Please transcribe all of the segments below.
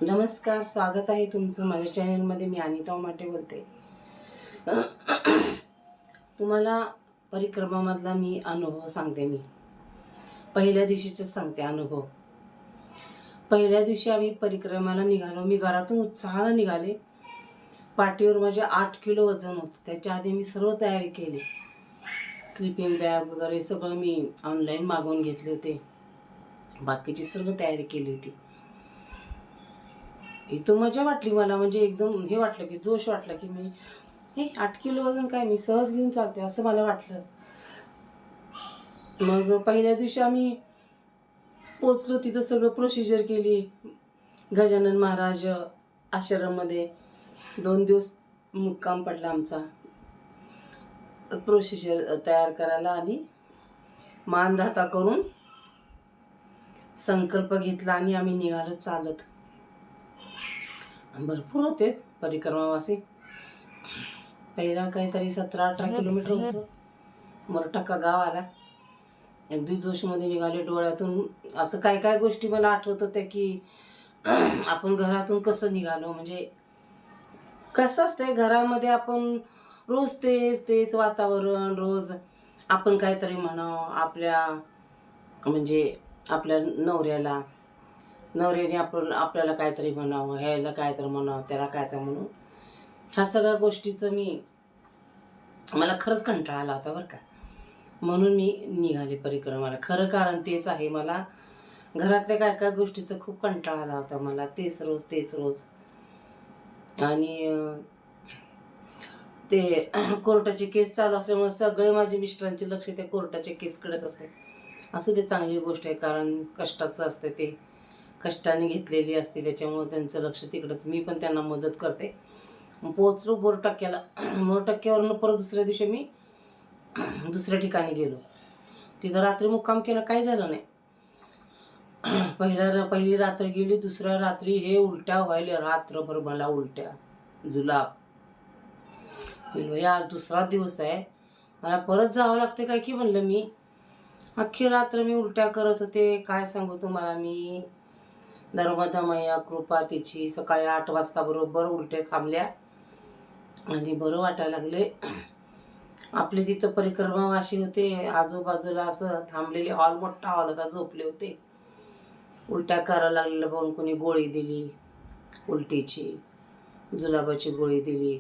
नमस्कार, स्वागत आहे तुमचं माझ्या चॅनलमध्ये. मी अनिता माटे बोलते. तुम्हाला परिक्रमामधला मी अनुभव सांगते. मी पहिल्या दिवशीच सांगते अनुभव. पहिल्या दिवशी आम्ही परिक्रमाला निघालो. मी घरातून उत्साहानं निघाले. पाठीवर माझे 8 किलो वजन होतं. त्याच्या आधी मी सर्व तयारी केली. स्लीपिंग बॅग वगैरे सगळं मी ऑनलाईन मागवून घेतले होते. बाकीची सर्व तयारी केली होती. इथं मजा वाटली मला, म्हणजे एकदम हे वाटलं की जोश वाटला की मी 8 किलो वजन काय मी सहज घेऊन चालते असं मला वाटलं. मग पहिल्या दिवशी आम्ही पोचलो, तिथं सगळं प्रोसिजर केली. गजानन महाराज आश्रममध्ये 2 दिवस मुक्काम पडला आमचा. प्रोसिजर तयार करायला आणि मानधाता करून संकल्प घेतला आणि आम्ही निघालो चालत. भरपूर होते परिक्रमावासी. पहिला काहीतरी 17-18 किलोमीटर होतं. मोरटक्का गाव आला. अगदी जोशमध्ये निघाले. डोळ्यातून असं काय काय गोष्टी मला आठवत होत्या की आपण घरातून कसं निघालो. म्हणजे कसं असतंय, घरामध्ये आपण रोज तेच वातावरण, रोज आपण काहीतरी म्हणावं आपल्या, म्हणजे आपल्या नवऱ्याने आपल्याला काहीतरी म्हणावं, ह्याला काहीतरी म्हणावं, त्याला काहीतरी म्हणून ह्या सगळ्या गोष्टीचं मला खरंच कंटाळा आला होता बरं का. म्हणून मी निघाले परिक्रमाला. खरं कारण तेच आहे, मला घरातल्या काय काय गोष्टीचा खूप कंटाळा आला होता मला. तेच रोज. आणि ते कोर्टाची केस चालू असल्यामुळे सगळे माझे मिस्टरांचे लक्ष त्या कोर्टाच्या केसकडेच असते. असं ते चांगली गोष्ट आहे, कारण कष्टाचं असते, ते कष्टाने घेतलेली असते, त्याच्यामुळे त्यांचं लक्ष तिकडंच. मी पण त्यांना मदत करते. पोचलो बोरटक्क्याला. मोरटक्क्यावरनं परत दुसऱ्या दिवशी मी दुसऱ्या ठिकाणी गेलो. तिथं रात्री मुक्काम केला, काही झालं नाही. पहिली रात्र गेली. दुसऱ्या रात्री हे उलट्या व्हायला, रात्रभर मला उलट्या, जुलाब. आज दुसरा दिवस आहे, मला परत जावं लागते काय की म्हणलं मी. अख्खी रात्र मी उलट्या करत होते. काय सांगू तुम्हाला मी. नर्मदा मैया कृपा तिची. सकाळी 8 वाजता बरोबर उलट्या थांबल्या आणि बरं वाटायला लागले. आपले तिथं परिक्रमावासी होते आजूबाजूला, असं थांबलेले हॉल, मोठा हॉल होता, झोपले होते. उलट्या करायला लागलेलं बघून कोणी गोळी दिली उलटीची, जुलाबाची गोळी दिली.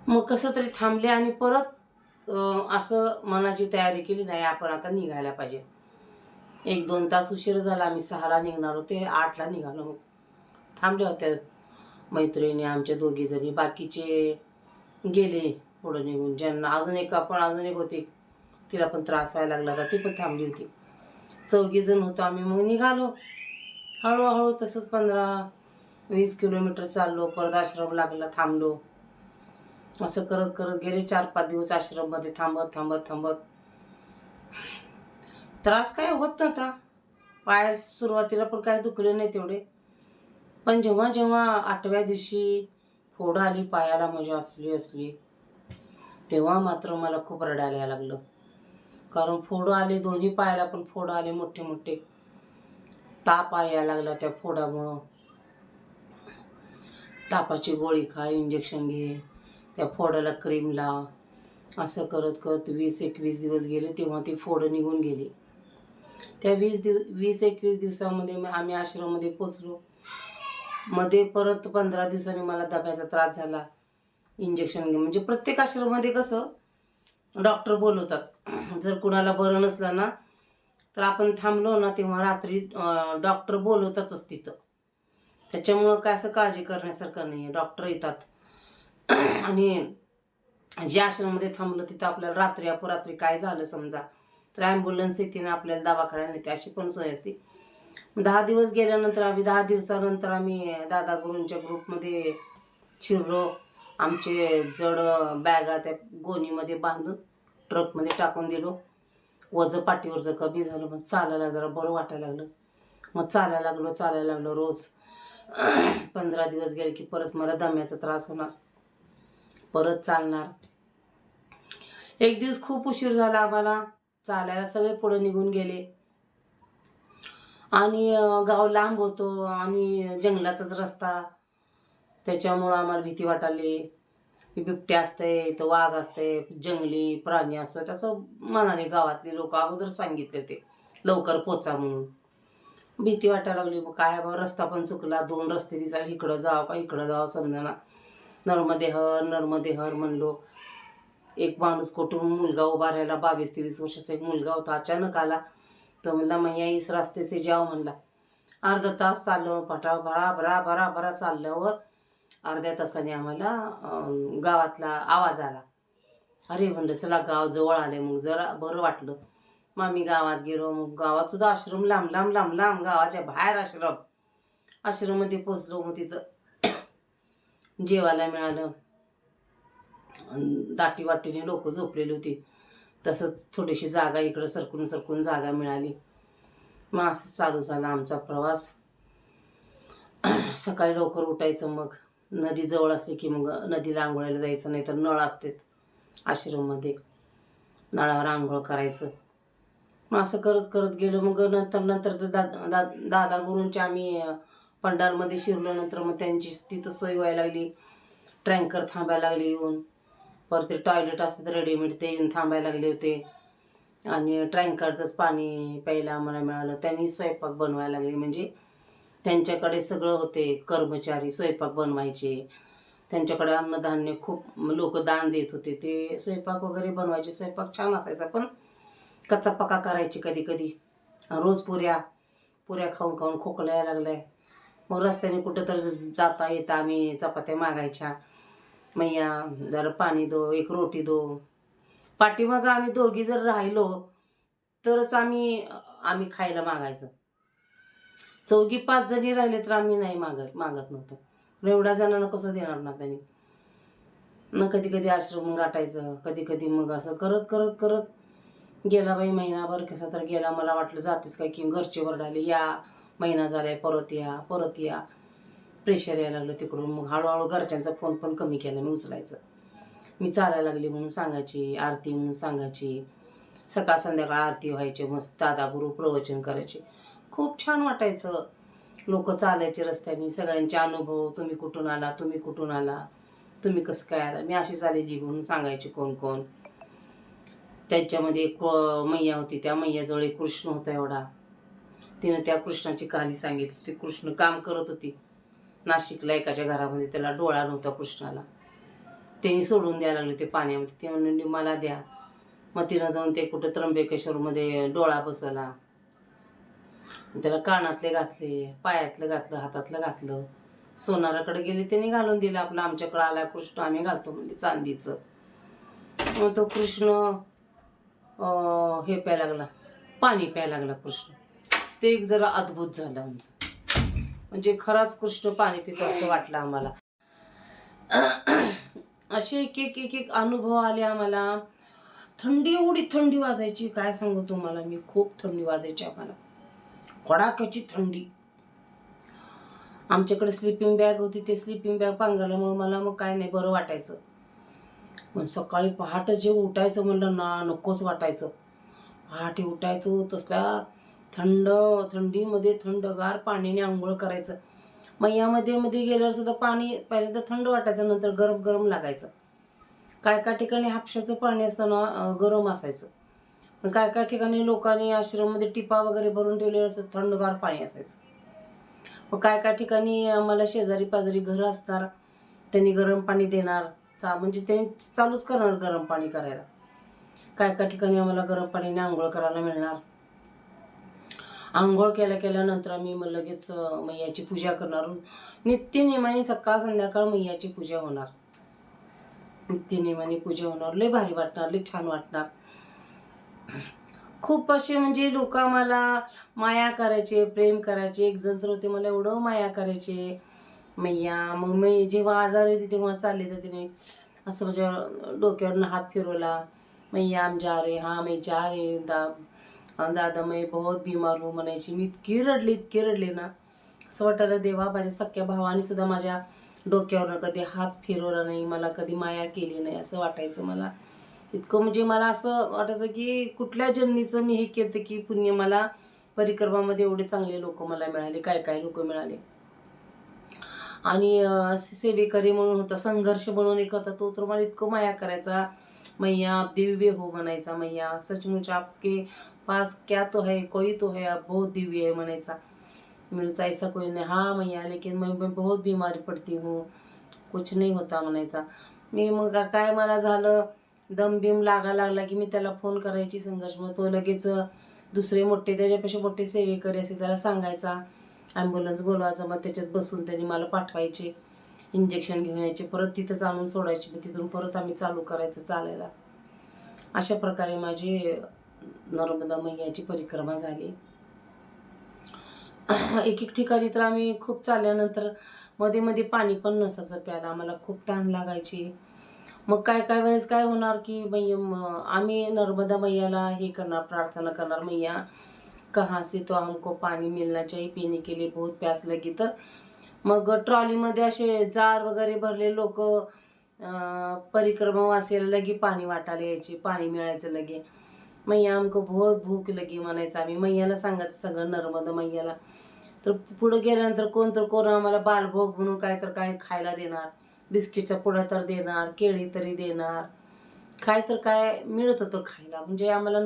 मग कसं तरी थांबले आणि परत असं मनाची तयारी केली, नाही आपण आता निघायला पाहिजे. 1-2 तास उशीर झाला. आम्ही 6ला निघणार होते, 8ला निघालो. मग थांबल्या होत्या मैत्रिणी आमच्या 2 जणी. बाकीचे गेले पुढं निघून. ज्यांना अजून एक होती, तिला पण त्रास व्हायला लागला होता, ती पण थांबली होती. 4 जण होतो आम्ही. मग निघालो हळूहळू. तसंच 15-20 किलोमीटर चाललो. परत आश्रम लागला, थांबलो. असं करत करत गेले 4-5 दिवस आश्रममध्ये थांबत. त्रास काय होत नव्हता. पाय सुरुवातीला पण काय दुखले नाही तेवढे. पण जेव्हा 8व्या दिवशी फोड आली पायाला माझ्या, असली तेव्हा मात्र मला खूप रडायला यायला लागलं. कारण फोड आले, दोन्ही पायाला पण फोड आले मोठे. ताप यायला लागला त्या फोडामुळं. तापाची गोळी खा, इंजेक्शन घे, त्या फोडाला क्रीम लाव. असं करत करत 20-21 दिवस गेले, तेव्हा ती फोड निघून गेली. त्या 20-21 दिवसामध्ये आम्ही आश्रममध्ये पोचलो. मध्ये परत 15 दिवसांनी मला दम्याचा त्रास झाला. इंजेक्शन घे, म्हणजे प्रत्येक आश्रममध्ये कसं डॉक्टर बोलवतात. जर कुणाला बरं नसलं ना, तर आपण थांबलो ना, तेव्हा रात्री डॉक्टर बोलवतातच तिथं. त्याच्यामुळं काय असं काळजी करण्यासारखं नाही आहे, डॉक्टर येतात. आणि ज्या आश्रममध्ये थांबलं तिथं आपल्याला रात्री अपरात्री काय झालं समजा, तर ॲम्ब्युलन्स येते ना, आपल्याला दवाखान्यात नेते, अशी पण सोय असते. 10 दिवस गेल्यानंतर 10 दिवसानंतर आम्ही दादा गुरूंच्या ग्रुपमध्ये शिरलो. आमचे जड बॅगा त्या गोणीमध्ये बांधून ट्रकमध्ये टाकून दिलो. वजं पाठीवरचं कमी झालं. मग चालायला जरा बरं वाटायला लागलं. मग चालायला लागलो रोज. 15 दिवस गेले की परत मला दम्याचा त्रास होणार, परत चालणार. एक दिवस खूप उशीर झाला आम्हाला चालायला. सगळे पुढे निघून गेले. आणि गाव लांब होतं आणि जंगलाचाच रस्ता, त्याच्यामुळं आम्हाला भीती वाटाली की बिबट्या असते तर वाघ असते, जंगली प्राणी असतो, त्याचं मनाने गावातले लोक अगोदर सांगितले ते लवकर पोचा म्हणून. भीती वाटायला लागली. मग काय बा, रस्ता पण चुकला, 2 रस्ते दिसायला, इकडं जावं का इकडं जावं समजना. नर्मदे हर नर्मदे हर म्हणलो. एक माणूस कुठून मुलगा उभा राहिला, 22-23 वर्षाचा एक मुलगा होता, अचानक आला. तर म्हणला मैया इस रास्ते से जाओ म्हणला. अर्धा तास चाललो, भरा भरा भरा भरा चालल्यावर अर्ध्या तासाने आम्हाला गावातला आवाज आला. अरे म्हणलं चला गाव जवळ आले, मग जरा बरं वाटलं. मग आम्ही गावात गेलो. मग गावात सुद्धा आश्रम लांब लांब लांब लांब, गावाच्या बाहेर आश्रम. आश्रममध्ये पोचलो. मग तिथं जेवायला मिळालं. दाटी वाटीने लोक झोपलेली होती. तसंच थोडीशी जागा इकडं सरकून सरकून जागा मिळाली. मग असं चालू झाला आमचा प्रवास. सकाळी लवकर उठायचं, मग नदी जवळ असते की मग नदीला आंघोळायला जायचं, नाही तर नळ असते आश्रममध्ये, नळावर आंघोळ करायचं. मग असं करत करत गेलो. मग नंतर तर दादा गुरूंच्या आम्ही पंडालमध्ये शिरलो. नंतर मग त्यांची तिथं सोय व्हायला लागली. ट्रँकर थांबायला लागले येऊन. परत ते टॉयलेट असते तर रेडीमेड, ते येऊन थांबायला लागले होते. आणि ट्रँकरचंच पाणी प्यायला आम्हाला मिळालं. त्यांनी स्वयंपाक बनवायला लागले. म्हणजे त्यांच्याकडे सगळं होते, कर्मचारी स्वयंपाक बनवायचे. त्यांच्याकडे अन्नधान्य खूप लोक दान देत होते. ते स्वयंपाक वगैरे बनवायचे. स्वयंपाक छान असायचा, पण कच्चा पक्का करायची कधी कधी. रोज पुऱ्या पुऱ्या खाऊन खाऊन खोकला यायला लागलाय. मग रस्त्याने कुठं तर जाता येता आम्ही चपात्या मागायच्या. मैया जरा पाणी दो, एक रोटी दो. पाठीमागं आम्ही दोघी जर राहिलो तरच आम्ही आम्ही खायला मागायचं. 4-5 जणी राहिले तर आम्ही नाही मागत नव्हतो. एवढ्या जणांना कसं देणार ना त्यांनी. न कधी कधी आश्रम गाठायचं, कधी कधी मग असं करत करत करत गेला बाई महिनाभर. कसा तर गेला. मला वाटलं जातेच काय, की घरचे वरडाले, या महिना झालाय, परत या परत या. प्रेशर यायला लागलं तिकडून. मग हळूहळू घरच्यांचा फोन पण कमी केला मी उचलायचं. मी चालायला लागली म्हणून सांगायची, आरती म्हणून सांगायची. सकाळ संध्याकाळ आरती व्हायचे, मस्त दादा गुरु प्रवचन करायचे. खूप छान वाटायचं. लोक चालायचे रस्त्याने, सगळ्यांचे अनुभव, तुम्ही कुठून आला, तुम्ही कुठून आला, तुम्ही कसं काय आला. मी अशी चालायची म्हणून सांगायचे कोण कोण. त्याच्यामध्ये एक मैया होती. त्या मैयाजवळ एक कृष्ण होता एवढा. तिनं त्या कृष्णाची कहाणी सांगितली. ते कृष्ण काम करत होती नाशिकला एकाच्या घरामध्ये. त्याला डोळा नव्हता कृष्णाला. त्यांनी सोडून द्यायला लागले ते पाण्यामध्ये. ते म्हणले मला द्या. मग तिनं जाऊन ते कुठं त्र्यंबकेश्वरमध्ये डोळा बसवला. त्याला कानातले घातले, पायातलं घातलं, हातातलं घातलं. सोनाराकडे गेले, त्यांनी घालून दिलं. आपलं आमच्याकडं आला कृष्ण, आम्ही घालतो म्हणजे चांदीचं. मग तो कृष्ण हे प्यायला लागला, पाणी प्यायला लागला कृष्ण. ते एक जरा अद्भुत झालं आमचं. म्हणजे खराच कृष्ण पाणी पितो असं वाटलं आम्हाला. असे एक एक एक एक अनुभव आले आम्हाला. थंडी, एवढी थंडी वाजायची काय सांगू तुम्हाला मी. खूप थंडी वाजायची आम्हाला, कडाक्याची थंडी. आमच्याकडे स्लिपिंग बॅग होती. ते स्लिपिंग बॅग पांघरल्यामुळे मला मग काय नाही, बरं वाटायचं. पण सकाळी पहाटे जे उठायचं म्हणलं ना, नकोच वाटायचं. पहाटे उठायचो, तसल्या थंडीमध्ये थंडगार पाण्याने आंघोळ करायचं. मैयामध्ये मध्ये गेल्यावर सुद्धा पाणी पहिल्यांदा थंड वाटायचं, नंतर गरम गरम लागायचं. काय काय ठिकाणी हापशाचं पाणी असताना गरम असायचं. पण काय काय ठिकाणी लोकांनी आश्रममध्ये टिपा वगैरे भरून ठेवलेलं असं थंडगार पाणी असायचं. मग काय काय ठिकाणी आम्हाला शेजारी पाजारी घरं असणार, त्यांनी गरम पाणी देणार. म्हणजे त्यांनी चालूच करणार गरम पाणी करायला. काय काय ठिकाणी आम्हाला गरम पाण्याने आंघोळ करायला मिळणार. आंघोळ केल्यानंतर आम्ही मग लगेच मैयाची पूजा करणार. नित्यनेमाने सकाळ संध्याकाळ मैयाची पूजा होणार. नित्यनेमाने पूजा होणार. लय भारी वाटणार, लय छान वाटणार. खूप असे म्हणजे लोक आम्हाला माया करायचे, प्रेम करायचे. एक जण तर होते मला एवढं माया करायचे मैया. मग मी जेव्हा आजारी होती तेव्हा चालले तर तिने असं माझ्या डोक्यावरनं हात फिरवला. मैया हम जा रहे, हाँ मैं जा रहे दादा, मैं बहुत बीमार हूँ म्हणायची. मी इतकी रडले ना, असं वाटायला देवा माझ्या सख्या भावाने सुद्धा माझ्या डोक्यावरनं कधी हात फिरवला नाही, मला कधी माया केली नाही असं वाटायचं मला. इतकं म्हणजे मला असं वाटायचं की कुठल्या जन्मीचं मी हे केलं की पुण्य मला परिक्रमामध्ये एवढे चांगले लोक मला मिळाले, काय काय लोक मिळाले. आणि सेवेकरी म्हणून होता, संघर्ष म्हणून एक होता, तो तर मला इतकं माया करायचा. मैया आप दिव्य हो म्हणायचा, मैया सचमुच आपके पास क्या तो है, कोई तो है, आप बहुत दिव्य है म्हणायचा. मिलता ऐसा कोई नहीं, हाँ मैया लेकिन मैं बहुत बीमारी पडती हूँ, कुछ नहीं होता म्हणायचा. मी मग काय मला झालं, दम बिम लागला की मी त्याला फोन करायची संघर्ष. मग तो लगेच दुसरे मोठे त्याच्यापेक्षा मोठे सेवेकरी असे त्याला सांगायचा, ॲम्ब्युलन्स बोलवायचा. मग त्याच्यात बसून त्यांनी मला पाठवायचे, इंजेक्शन घेऊन यायचे, परत तिथंच आणून सोडायचे. मग तिथून परत आम्ही चालू करायचं चालायला. अशा प्रकारे माझी नर्मदा मैयाची परिक्रमा झाली. एक एक ठिकाणी तर आम्ही खूप चालल्यानंतर मध्ये मध्ये पाणी पण नसायचं प्यायला, आम्हाला खूप तहान लागायची. मग काय काय वेळेस काय होणार की आम्ही नर्मदा मैयाला हे करणार, प्रार्थना करणार, मैया कहाँ से तो हमको पानी मिलना चाहिए पीने के लिए, बहुत प्यास लगी. तर मग ट्रॉलीमध्ये असे जार वगैरे भरले लोक परिक्रमा वाचायला लगे पाणी वाटायला यायचे, पाणी मिळायचं लगे. मैया हमको बहुत भूक लगी म्हणायचं आम्ही. मैयाला सांगायचं सगळं, नर्मदा मैयाला. तर पुढं गेल्यानंतर कोण आम्हाला बालभोग म्हणून काय तर काय खायला देणार, बिस्किटचा पुडा तर देणार, केळी तरी देणार, काय तर काय मिळत होतं खायला. म्हणजे आम्हाला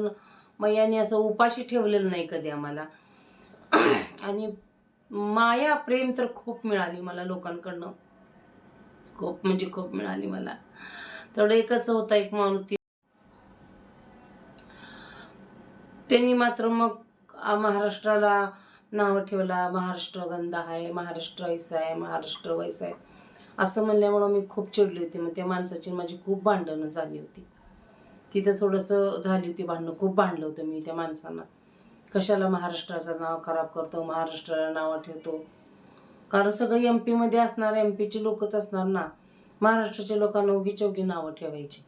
मैयाने असं उपाशी ठेवलेलं नाही कधी आम्हाला. आणि माया प्रेम तर खूप मिळाली मला लोकांकडनं, खूप म्हणजे खूप मिळाली मला. तेवढं एकच होता एक माणूस, त्यांनी मात्र मग महाराष्ट्राला नाव ठेवला, महाराष्ट्र गंदा आहे, महाराष्ट्र ऐसा आहे, महाराष्ट्र वैसा आहे असं म्हणल्यामुळं मी खूप चिडली होती. मग त्या माणसाची माझी खूप भांडणं झाली होती. तिथं थोडंसं झाली होती भांडणं, खूप भांडलं होतं मी त्या माणसांना. कशाला महाराष्ट्राचं नाव खराब करतो, महाराष्ट्राला नावं ठेवतो. कारण सगळं MP मध्ये असणार, MP चे लोकच असणार ना, महाराष्ट्राच्या लोकांना उगी चौगी नावं ठेवायची.